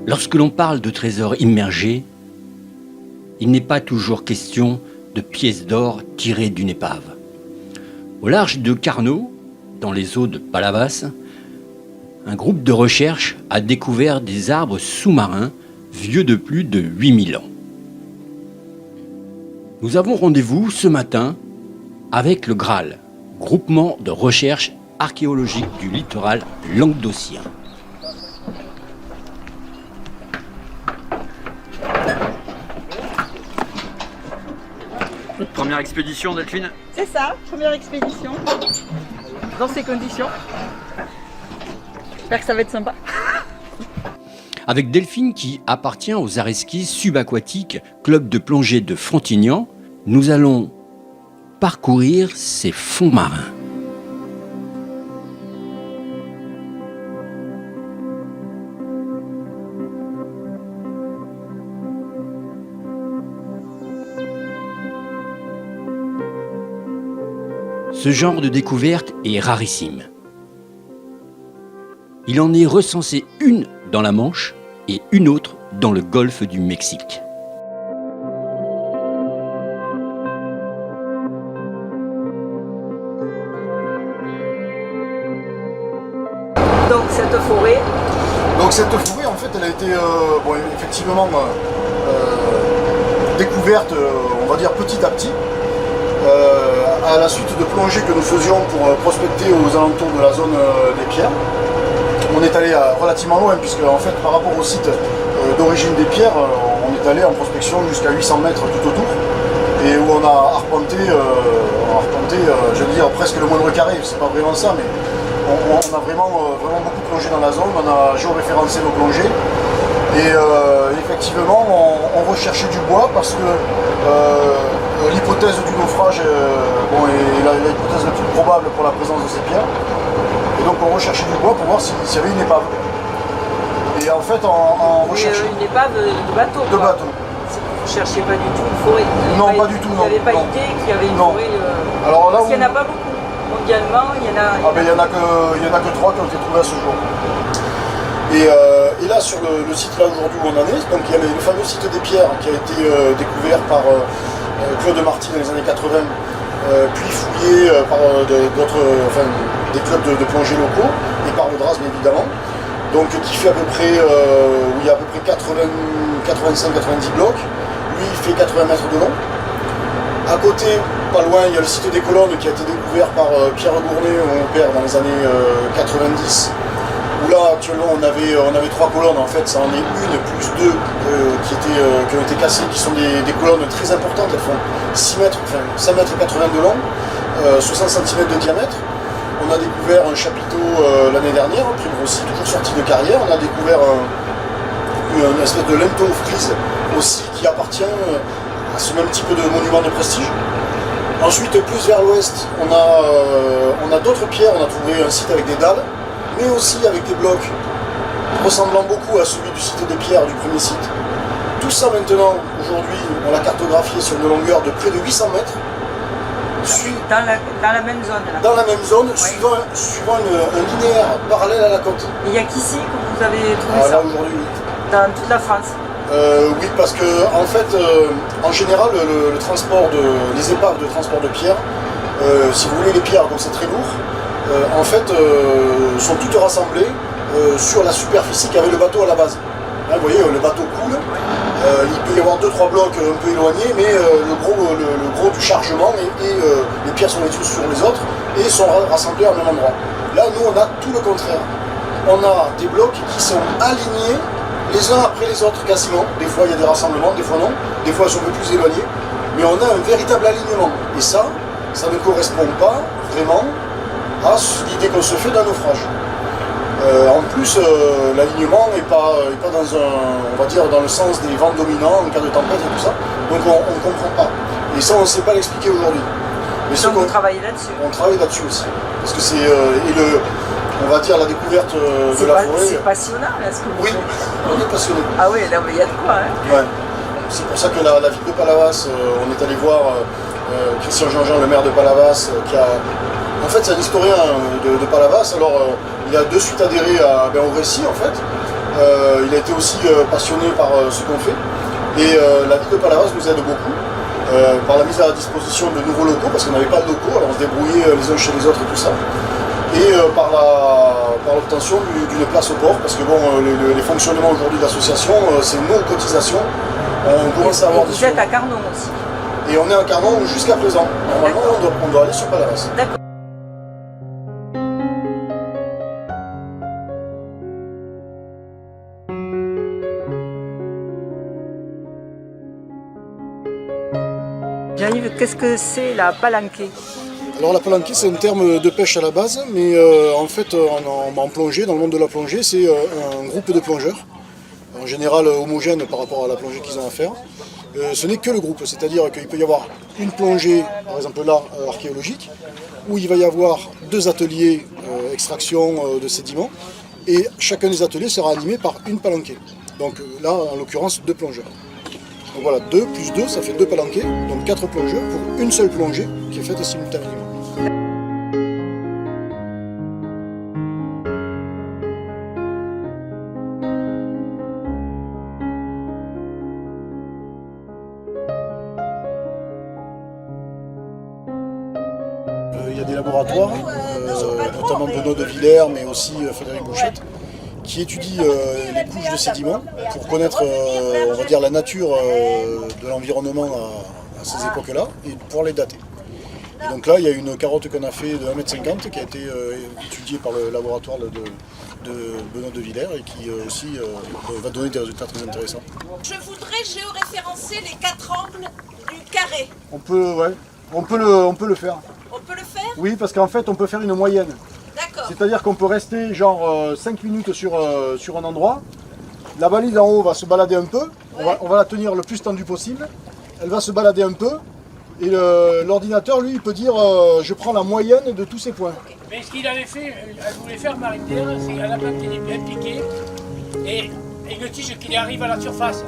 Lorsque l'on parle de trésors immergés, il n'est pas toujours question de pièces d'or tirées d'une épave. Au large de Carnot, dans les eaux de Palavas, un groupe de recherche a découvert des arbres sous-marins vieux de plus de 8000 ans. Nous avons rendez-vous ce matin avec le Graal, groupement de recherche archéologique du littoral languedocien. Première expédition, Delphine? C'est ça, première expédition. Dans ces conditions. J'espère que ça va être sympa. Avec Delphine qui appartient aux Areski subaquatiques, club de plongée de Frontignan, nous allons parcourir ces fonds marins. Ce genre de découverte est rarissime. Il en est recensé une dans la Manche et une autre dans le golfe du Mexique. Donc cette forêt. En fait, elle a été effectivement découverte, on va dire petit à petit. À la suite de plongées que nous faisions pour prospecter aux alentours de la zone des pierres. On est allé relativement loin puisque en fait par rapport au site d'origine des pierres, on est allé en prospection jusqu'à 800 mètres tout autour et où on a arpenté, je veux dire presque le moindre carré, c'est pas vraiment ça, mais on a vraiment beaucoup plongé dans la zone, on a géoréférencé nos plongées et effectivement on recherchait du bois parce que l'hypothèse du naufrage est l'hypothèse la plus probable pour la présence de ces pierres. Et donc on recherchait du bois pour voir s'il y avait une épave. Et en fait on recherchait... Une épave de bateau. De bateau. Vous ne cherchiez pas du tout une forêt. Non, pas du tout. Vous n'avez pas idée qu'il y avait une forêt. Alors là, parce qu'il n'y en a pas beaucoup. Mondialement, il y en a... il n'y en a que 3 qui ont été trouvés à ce jour. Et là, sur le site là aujourd'hui où on en est, donc il y a le fameux site des pierres qui a été découvert par Claude Marty dans les années 80, puis fouillé par des clubs de plongée locaux et par le DRAS bien évidemment. Donc qui fait à peu près, où il y a à peu près 85-90 blocs. Lui il fait 80 mètres de long. À côté, pas loin, il y a le site des colonnes qui a été découvert par Pierre Gournay, mon père, dans les années 90. Où là, actuellement, on avait 3 colonnes, en fait, ça en est une plus 2 qui ont été cassées, qui sont des colonnes très importantes. Elles font 5 mètres et 80 de long, 60 cm de diamètre. On a découvert un chapiteau l'année dernière, aussi toujours sorti de carrière. On a découvert une espèce de linteau frise aussi qui appartient à ce même type de monument de prestige. Ensuite, plus vers l'ouest, on a d'autres pierres. On a trouvé un site avec des dalles, mais aussi avec des blocs ressemblant beaucoup à celui du site des pierres du premier site. Tout ça maintenant, aujourd'hui, on l'a cartographié sur une longueur de près de 800 mètres. Dans la même zone. Là. Dans la même zone, ouais. suivant un linéaire parallèle à la côte. Il n'y a qu'ici que vous avez trouvé ça. Là aujourd'hui, oui. Dans toute la France. Oui, parce que en fait, en général, le transport les épaves de transport de pierres, si vous voulez les pierres, comme c'est très lourd, en fait, sont toutes rassemblées sur la superficie qu'avait le bateau à la base. Hein, vous voyez, le bateau coule. Il peut y avoir 2-3 blocs un peu éloignés, mais le gros du chargement et les pierres sont les unes sur les autres et sont rassemblées à un même endroit. Là, nous, on a tout le contraire. On a des blocs qui sont alignés les uns après les autres quasiment. Des fois, il y a des rassemblements, des fois non. Des fois, ils sont un peu plus éloignés. Mais on a un véritable alignement. Et ça ne correspond pas vraiment à l'idée qu'on se fait d'un naufrage. En plus, l'alignement n'est pas dans le sens des vents dominants en cas de tempête et tout ça. Donc on ne comprend pas. Et ça, on ne sait pas l'expliquer aujourd'hui. Donc vous travaillez là-dessus? On travaille là-dessus aussi. Parce que c'est on va dire la découverte de la forêt. C'est passionnant là ce que vous faites. Oui, on est passionné. Ah oui, là il y a de quoi. Hein. Ouais. C'est pour ça que la ville de Palavas, on est allé voir Christian Jean-Jean, le maire de Palavas, qui a... En fait, c'est un historien de Palavas. Alors, il a de suite adhéré au récit, en fait. Il a été aussi passionné par ce qu'on fait. Et la ville de Palavas nous aide beaucoup par la mise à disposition de nouveaux locaux, parce qu'on n'avait pas de locaux, alors on se débrouillait les uns chez les autres et tout ça. Et par l'obtention d'une place au port, parce que bon, les fonctionnements aujourd'hui de l'association, c'est nos cotisations. On commence à avoir des Vous êtes à Carnon aussi. Et on est à Carnon jusqu'à présent. Normalement, on doit aller sur Palavas. D'accord. Jean-Yves, qu'est-ce que c'est la palanquée? Alors la palanquée, c'est un terme de pêche à la base, mais en fait en plongée, dans le monde de la plongée, c'est un groupe de plongeurs, en général homogène par rapport à la plongée qu'ils ont à faire. Ce n'est que le groupe, c'est-à-dire qu'il peut y avoir une plongée, par exemple là, archéologique, où il va y avoir 2 ateliers extraction de sédiments, et chacun des ateliers sera animé par une palanquée. Donc là, en l'occurrence, 2 plongeurs. Donc voilà, 2 plus 2, ça fait 2 palanquées, donc 4 plongeurs pour une seule plongée qui est faite simultanément. Il y a des laboratoires, notamment Benoît de Villers, mais aussi Frédéric Bouchette, qui étudie les couches de sédiments pour connaître on va dire, la nature de l'environnement à ces époques-là et pouvoir les dater. Et donc là, il y a une carotte qu'on a fait de 1,50 m qui a été étudiée par le laboratoire de Benoît de Villers et qui aussi va donner des résultats très intéressants. Je voudrais géoréférencer les 4 angles du carré. On peut le faire. On peut le faire? Oui, parce qu'en fait, on peut faire une moyenne. D'accord. C'est-à-dire qu'on peut rester genre 5 minutes sur un endroit. La balise en haut va se balader un peu. On va la tenir le plus tendue possible. Elle va se balader un peu. Et l'ordinateur, lui, il peut dire je prends la moyenne de tous ces points. Mais ce qu'il avait fait, elle voulait faire Marie-Pierre, c'est qu'elle a pas été bien piquée et une tige qui arrive à la surface.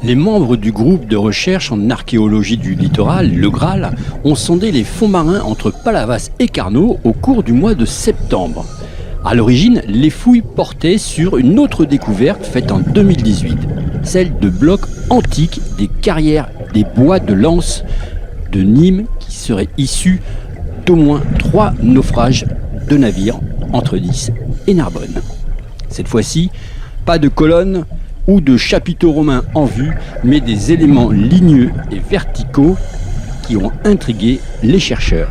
Les membres du groupe de recherche en archéologie du littoral, le Graal, ont sondé les fonds marins entre Palavas et Carnot au cours du mois de septembre. À l'origine, les fouilles portaient sur une autre découverte faite en 2018, celle de blocs antiques des carrières des bois de Lens de Nîmes qui seraient issus d'au moins 3 naufrages de navires entre Nice et Narbonne. Cette fois-ci, pas de colonnes ou de chapiteaux romains en vue, mais des éléments ligneux et verticaux qui ont intrigué les chercheurs.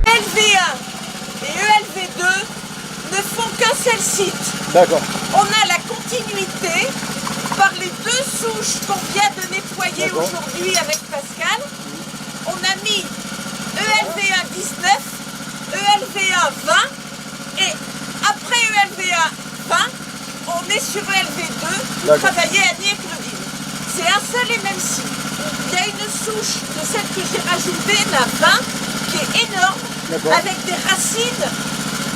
ELV1 et ELV2 ne font qu'un seul site. D'accord. On a la continuité par les 2 souches qu'on vient de nettoyer aujourd'hui avec Pascal. On a mis ELV1 19, ELV1 20 et après ELV1 20, on est sur ELV2 pour travailler à Niècle-Ville. C'est un seul et même site. Il y a une souche de celle que j'ai rajoutée, la 20, qui est énorme, avec des racines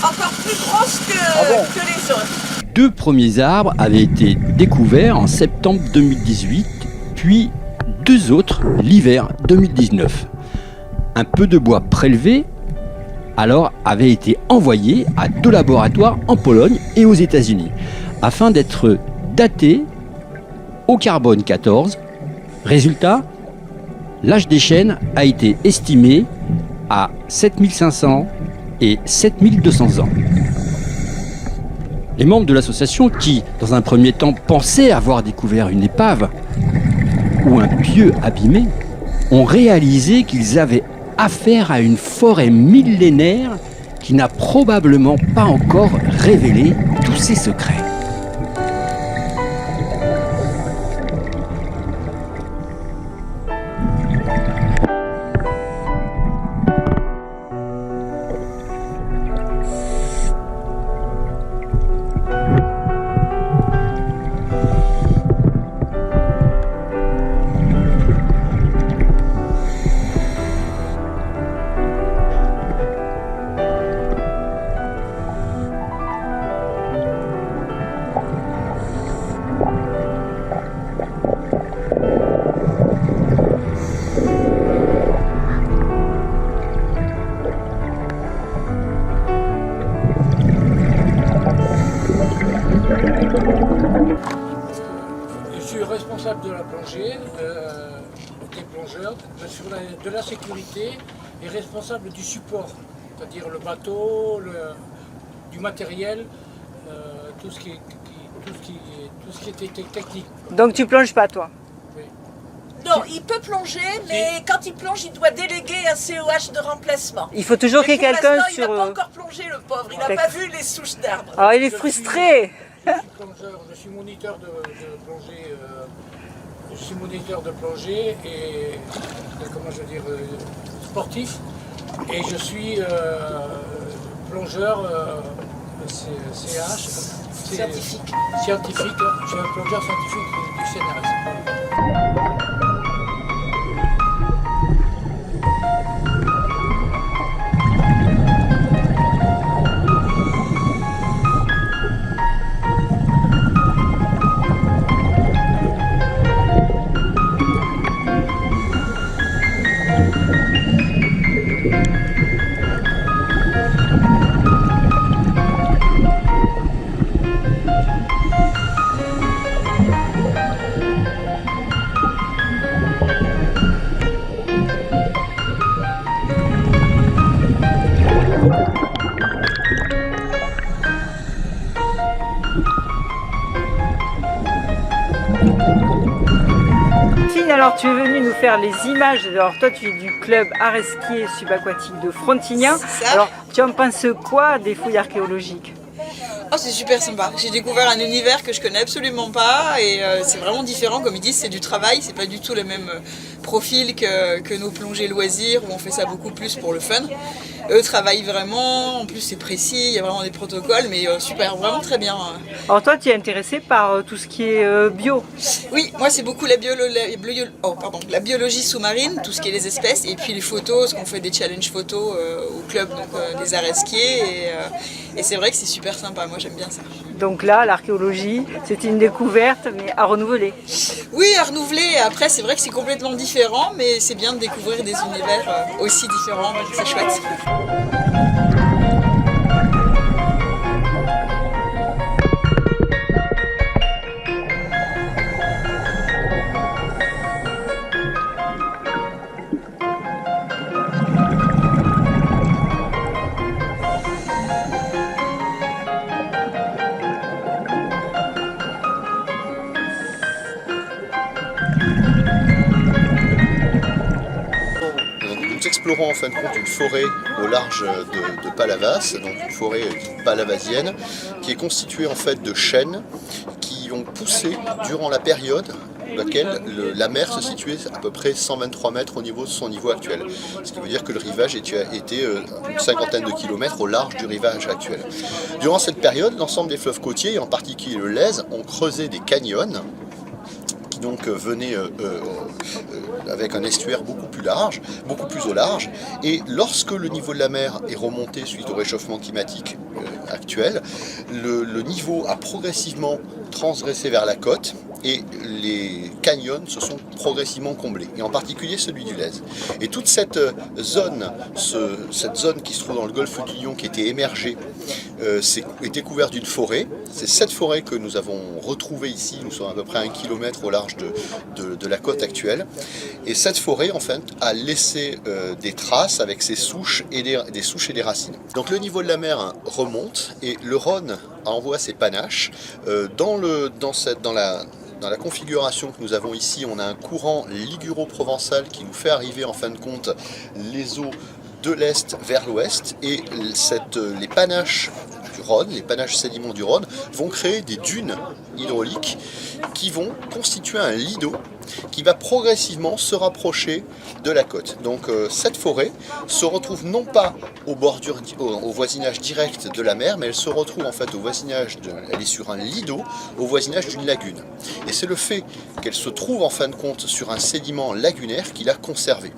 encore plus grosses que les autres. 2 premiers arbres avaient été découverts en septembre 2018, puis 2 autres l'hiver 2019. Un peu de bois prélevé alors avait été envoyé à 2 laboratoires en Pologne et aux États-Unis afin d'être daté au carbone 14. Résultat, l'âge des chênes a été estimé à 7500 et 7200 ans. Les membres de l'association qui, dans un premier temps, pensaient avoir découvert une épave ou un pieu abîmé, ont réalisé qu'ils avaient affaire à une forêt millénaire qui n'a probablement pas encore révélé tous ses secrets. responsable de la plongée, des plongeurs, de la sécurité et responsable du support, c'est-à-dire le bateau, du matériel, tout ce qui était technique. Donc tu plonges pas toi? Oui. Non, il peut plonger, mais quand il plonge, il doit déléguer un COH de remplacement. Il faut toujours qu'il y ait Et pour quelqu'un l'instant, sur... il n'a pas encore plongé, le pauvre. Il n'a D'accord. pas vu les souches d'arbres. Alors il est frustré. Je suis plongeur, je suis moniteur de plongée. Je suis moniteur de plongée et comment je veux dire sportif. Et je suis plongeur CH. Scientifique. Scientifique. Je suis un plongeur scientifique du CNRS. Fine, alors tu es venu nous faire les images. Alors toi tu es du club art ski et subaquatique de Frontignan. C'est ça. Alors tu en penses quoi des fouilles archéologiques? Oh, c'est super sympa. J'ai découvert un univers que je connais absolument pas et c'est vraiment différent. Comme ils disent, c'est du travail, c'est pas du tout le même profil que nos plongées loisirs où on fait ça beaucoup plus pour le fun. Eux travaillent vraiment, en plus c'est précis, il y a vraiment des protocoles, mais super, vraiment très bien. Alors toi tu es intéressé par tout ce qui est bio. Oui, moi c'est beaucoup la biologie sous-marine, tout ce qui est les espèces, et puis les photos, parce qu'on fait des challenges photos au club donc, des arts skiers, et c'est vrai que c'est super sympa, moi j'aime bien ça. Donc là l'archéologie c'est une découverte mais à renouveler. Oui, à renouveler, après c'est vrai que c'est complètement différent, mais c'est bien de découvrir des univers aussi différents, c'est chouette. Nous explorons en fin de compte une forêt au large de Palavas, donc une forêt dite palavasienne, qui est constituée en fait de chênes qui ont poussé durant la période où laquelle la mer se situait à peu près 123 mètres au niveau de son niveau actuel. Ce qui veut dire que le rivage était une cinquantaine de kilomètres au large du rivage actuel. Durant cette période, l'ensemble des fleuves côtiers, et en particulier le Lez, ont creusé des canyons qui donc venaient avec un estuaire beaucoup plus au large, et lorsque le niveau de la mer est remonté suite au réchauffement climatique actuel, le niveau a progressivement transgressé vers la côte et les canyons se sont progressivement comblés, et en particulier celui du Lez. Et toute cette zone qui se trouve dans le golfe du Lion, qui était émergée, était couverte d'une forêt. C'est cette forêt que nous avons retrouvée ici, nous sommes à peu près à 1 kilomètre au large de la côte actuelle. Et cette forêt, en fait, a laissé des traces avec ses souches et des souches et des racines. Donc le niveau de la mer remonte et le Rhône envoie ses panaches. Dans la configuration que nous avons ici, on a un courant liguro-provençal qui nous fait arriver en fin de compte les eaux de l'est vers l'ouest, et les panaches du Rhône, les panaches sédiments du Rhône vont créer des dunes hydrauliques qui vont constituer un lit d'eau qui va progressivement se rapprocher de la côte. Donc cette forêt se retrouve non pas au voisinage direct de la mer, mais elle se retrouve en fait elle est sur un lit d'eau au voisinage d'une lagune. Et c'est le fait qu'elle se trouve en fin de compte sur un sédiment lagunaire qui l'a conservé.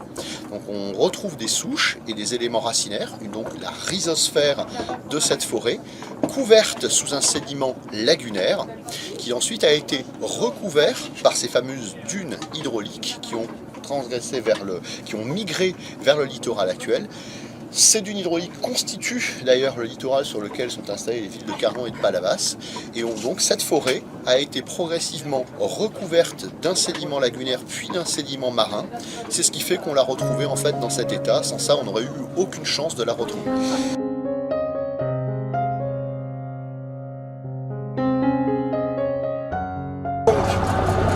Donc on retrouve des souches et des éléments racinaires, donc la rhizosphère de cette forêt, couverte sous un sédiment lagunaire, qui ensuite a été recouvert par ces fameuses dunes hydrauliques qui ont migré vers le littoral actuel. Ces dunes hydrauliques constituent d'ailleurs le littoral sur lequel sont installées les villes de Carnon et de Palavas. Et donc cette forêt a été progressivement recouverte d'un sédiment lagunaire puis d'un sédiment marin. C'est ce qui fait qu'on l'a retrouvée en fait dans cet état. Sans ça, on n'aurait eu aucune chance de la retrouver. Donc,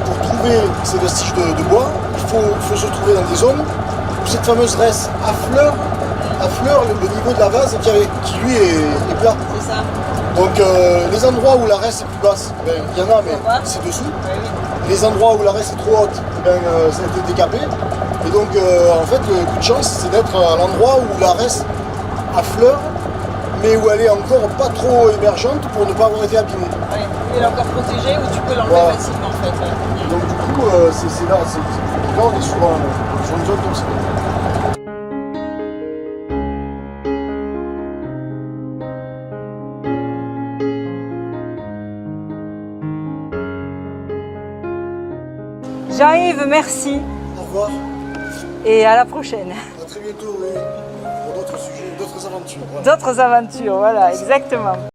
pour trouver ces vestiges de bois, il faut se trouver dans des zones où cette fameuse resse affleure le niveau de la vase qui lui est plat. C'est ça. Donc les endroits où la resse est plus basse, ben, il y en a mais c'est dessous. Les endroits où la resse est trop haute, ben, ça a été décapé. Et donc en fait le coup de chance c'est d'être à l'endroit où la resse affleure mais où elle est encore pas trop émergente pour ne pas avoir été abîmée. Ouais. Elle est encore protégée ou tu peux l'enlever facilement en fait. Ouais. Donc du coup c'est là, on est sur une zone comme ça. Jean-Yves, merci Au revoir, et à la prochaine. à très bientôt pour d'autres sujets, d'autres aventures. Voilà. D'autres aventures, voilà, exactement.